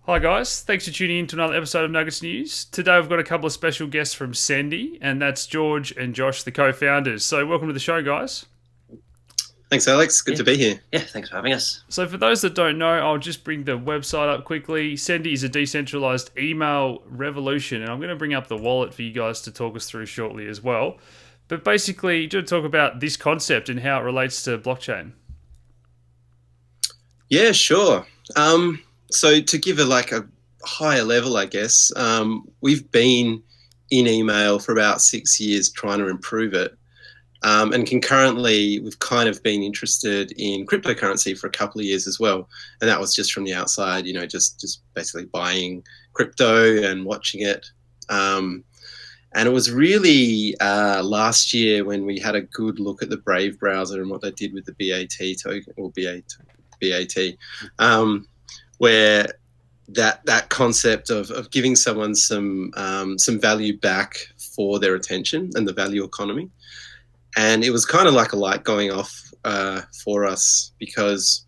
Hi guys, thanks for tuning in to another episode of Nuggets News. Today we've got a couple of special guests from Sendy, and that's George and Josh, the co-founders. So welcome to the show, guys. Thanks, Alex. Good Yeah, to be here. yeah. Thanks for having us. So for those that don't know, I'll just bring the website up quickly. Sendy is a decentralized email revolution, and I'm going to bring up the wallet for you guys to talk us through shortly as well. But basically, to talk about this concept and how it relates to blockchain. Yeah, sure. So to give a higher level, I guess, we've been in email for about 6 years trying to improve it. And concurrently, we've kind of been interested in cryptocurrency for a couple of years as well. And that was just from the outside, just basically buying crypto and watching it. And it was really last year when we had a good look at the Brave browser and what they did with the BAT token, or BAT, where that concept of giving someone some value back for their attention and the value economy. And it was kind of like a light going off for us because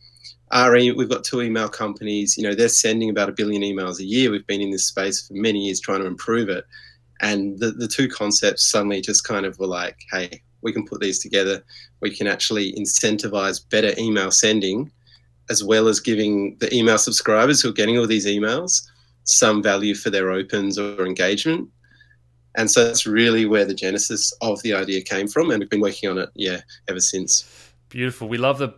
we've got two email companies. They're sending about 1 billion emails a year. We've been in this space for many years trying to improve it. And the two concepts suddenly just kind of were like, hey, we can put these together. We can actually incentivize better email sending as well as giving the email subscribers who are getting all these emails some value for their opens or engagement. And so that's really where the genesis of the idea came from. And we've been working on it, ever since. Beautiful. We love the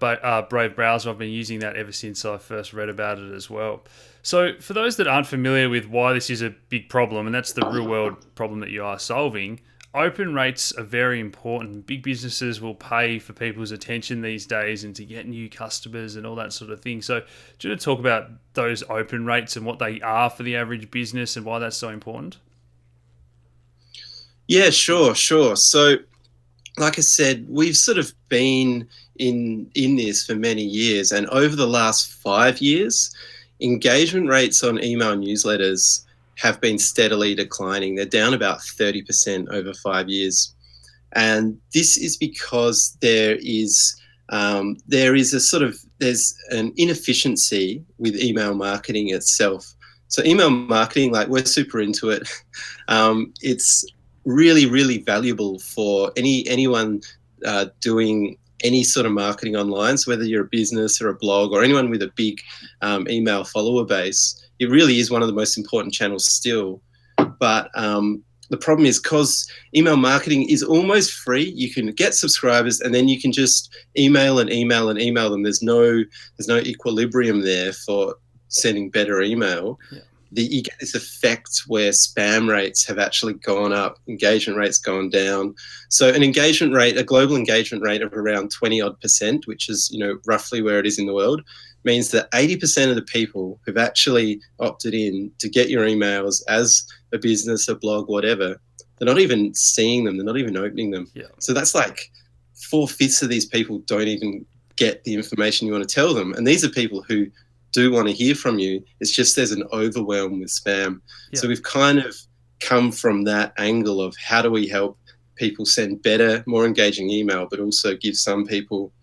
Brave browser. I've been using that ever since I first read about it as well. So for those that aren't familiar with why this is a big problem, and that's the real world problem that you are solving, open rates are very important. Big businesses will pay for people's attention these days and to get new customers and all that sort of thing. So do you want to talk about those open rates and what they are for the average business and why that's so important? Yeah, sure. So like I said, we've sort of been in this for many years, and over the last 5 years, engagement rates on email newsletters have been steadily declining. They're down about 30% over 5 years, and this is because there's an inefficiency with email marketing itself. So email marketing, like, we're super into it. It's really, really valuable for anyone doing any sort of marketing online. So whether you're a business or a blog or anyone with a big email follower base, it really is one of the most important channels still. But the problem is, because email marketing is almost free, you can get subscribers and then you can just email and email and email them. There's no equilibrium there for sending better email. Yeah. You get this effect where spam rates have actually gone up, engagement rates gone down. So a global engagement rate of around 20 odd percent, which is, roughly where it is in the world, means that 80% of the people who've actually opted in to get your emails as a business, a blog, whatever, they're not even seeing them. They're not even opening them. Yeah. So that's like 4/5 of these people don't even get the information you want to tell them. And these are people who do want to hear from you. It's just there's an overwhelm with spam. Yeah. So we've kind of come from that angle of how do we help people send better, more engaging email, but also give some people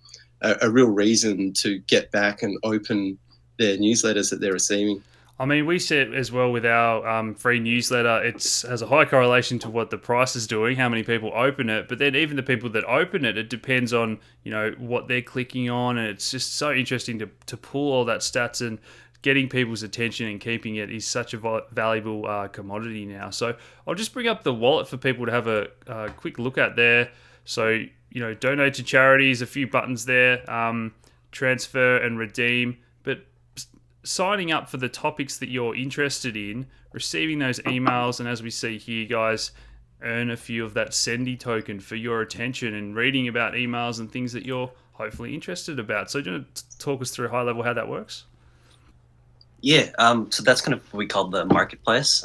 a real reason to get back and open their newsletters that they're receiving. I mean, we see it as well with our free newsletter. It has a high correlation to what the price is doing, how many people open it. But then even the people that open it, it depends on, what they're clicking on. And it's just so interesting to pull all that stats, and getting people's attention and keeping it is such a valuable commodity now. So I'll just bring up the wallet for people to have a quick look at there. So, donate to charities, a few buttons there, transfer and redeem. But signing up for the topics that you're interested in, receiving those emails, and as we see here, guys, earn a few of that Sendy token for your attention and reading about emails and things that you're hopefully interested about. So do you want to talk us through high level how that works? Yeah, so that's kind of what we call the marketplace.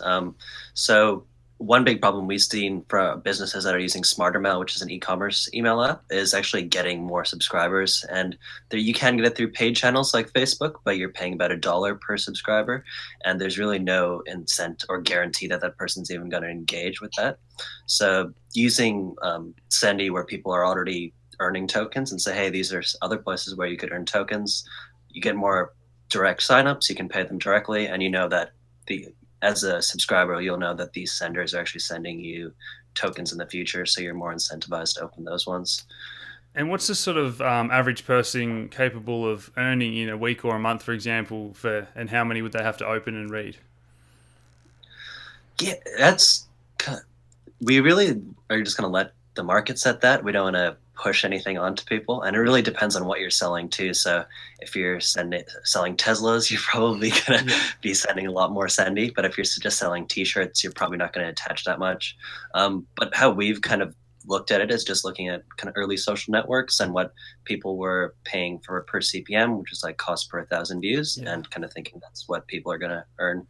So one big problem we've seen for businesses that are using SmarterMail, which is an e-commerce email app, is actually getting more subscribers. And there, you can get it through paid channels like Facebook, but you're paying about $1 per subscriber, and there's really no incentive or guarantee that that person's even going to engage with that. So using Sendy, where people are already earning tokens, and say, hey, these are other places where you could earn tokens, you get more direct signups. You can pay them directly, and you know that as a subscriber, you'll know that these senders are actually sending you tokens in the future, so you're more incentivized to open those ones. And what's the sort of average person capable of earning in a week or a month, for example, and how many would they have to open and read? Yeah, we really are just going to let the market set that. We don't want to push anything onto people, and it really depends on what you're selling too. So if you're selling Teslas, you're probably going to be sending a lot more Sendy, but if you're just selling t-shirts, you're probably not going to attach that much. But how we've kind of looked at it is just looking at kind of early social networks and what people were paying for per CPM, which is like cost per 1,000 views, and kind of thinking that's what people are going to earn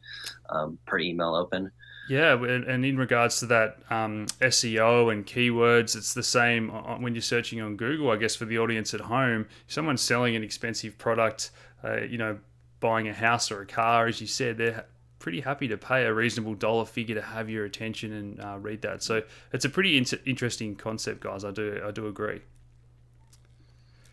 per email open. Yeah, and in regards to that SEO and keywords, it's the same when you're searching on Google. I guess for the audience at home, if someone's selling an expensive product, buying a house or a car, as you said, they're pretty happy to pay a reasonable dollar figure to have your attention and read that. So it's a pretty interesting concept, guys. I do agree.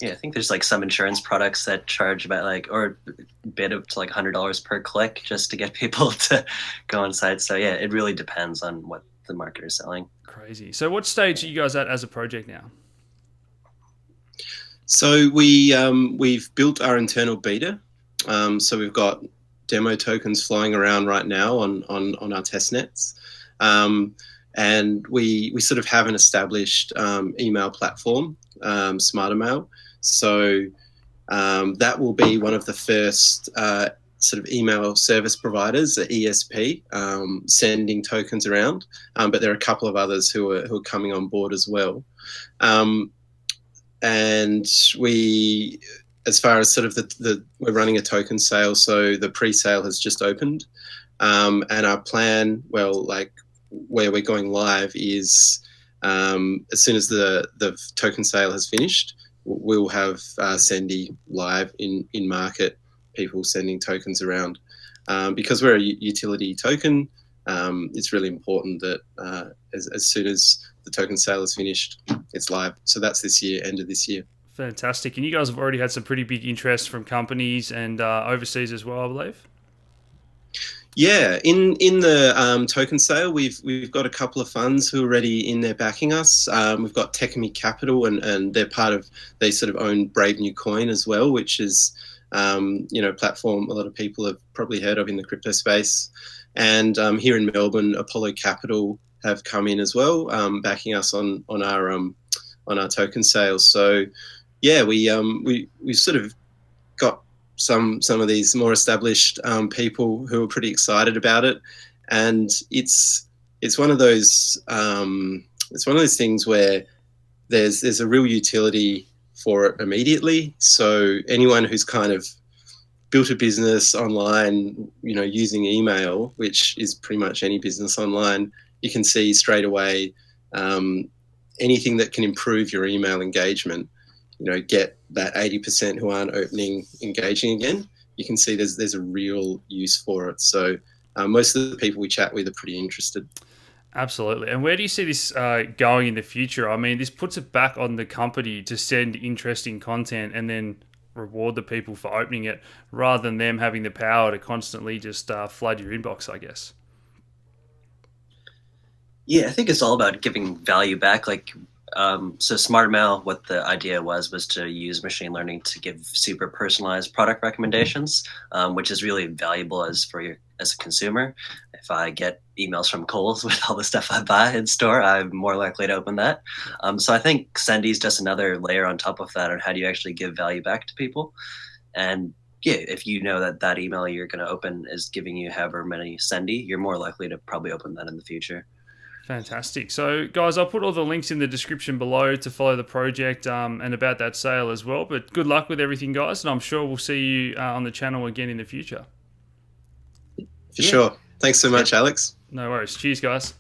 Yeah, I think there's like some insurance products that charge about or a bit up to like $100 per click just to get people to go on sites. So yeah, it really depends on what the marketer's selling. Crazy. So what stage are you guys at as a project now? So we've built our internal beta. So we've got demo tokens flying around right now on our test nets. And we sort of have an established email platform, SmarterMail. So that will be one of the first sort of email service providers, the ESP, sending tokens around. But there are a couple of others who are coming on board as well. And we, as far as sort of we're running a token sale, so the pre-sale has just opened. And our plan, where we're going live is as soon as the token sale has finished, we'll have Sendy live in market, people sending tokens around. Because we're a utility token, it's really important that as soon as the token sale is finished, it's live. So that's this year, end of this year. Fantastic. And you guys have already had some pretty big interest from companies and overseas as well, I believe. Yeah, in the token sale, we've got a couple of funds who are already in there backing us. We've got Techemy Capital, and they sort of own Brave New Coin as well, which is a platform a lot of people have probably heard of in the crypto space. And here in Melbourne, Apollo Capital have come in as well, backing us on our token sales. So yeah, we sort of got some of these more established people who are pretty excited about it, and it's one of those things where there's a real utility for it immediately. So anyone who's kind of built a business online, using email, which is pretty much any business online, you can see straight away anything that can improve your email engagement. Get that 80% who aren't opening, engaging again. You can see there's a real use for it. So most of the people we chat with are pretty interested. Absolutely. And where do you see this going in the future? I mean, this puts it back on the company to send interesting content and then reward the people for opening it, rather than them having the power to constantly just flood your inbox, I guess. Yeah, I think it's all about giving value back. So SmartMail, what the idea was to use machine learning to give super personalized product recommendations, which is really valuable as a consumer. If I get emails from Kohl's with all the stuff I buy in store, I'm more likely to open that. So I think Sendy is just another layer on top of that on how do you actually give value back to people. And yeah, if you know that email you're going to open is giving you however many Sendy, you're more likely to probably open that in the future. Fantastic. So, guys, I'll put all the links in the description below to follow the project and about that sale as well. But good luck with everything, guys, and I'm sure we'll see you on the channel again in the future. For sure. Thanks so much, Alex. No worries. Cheers, guys.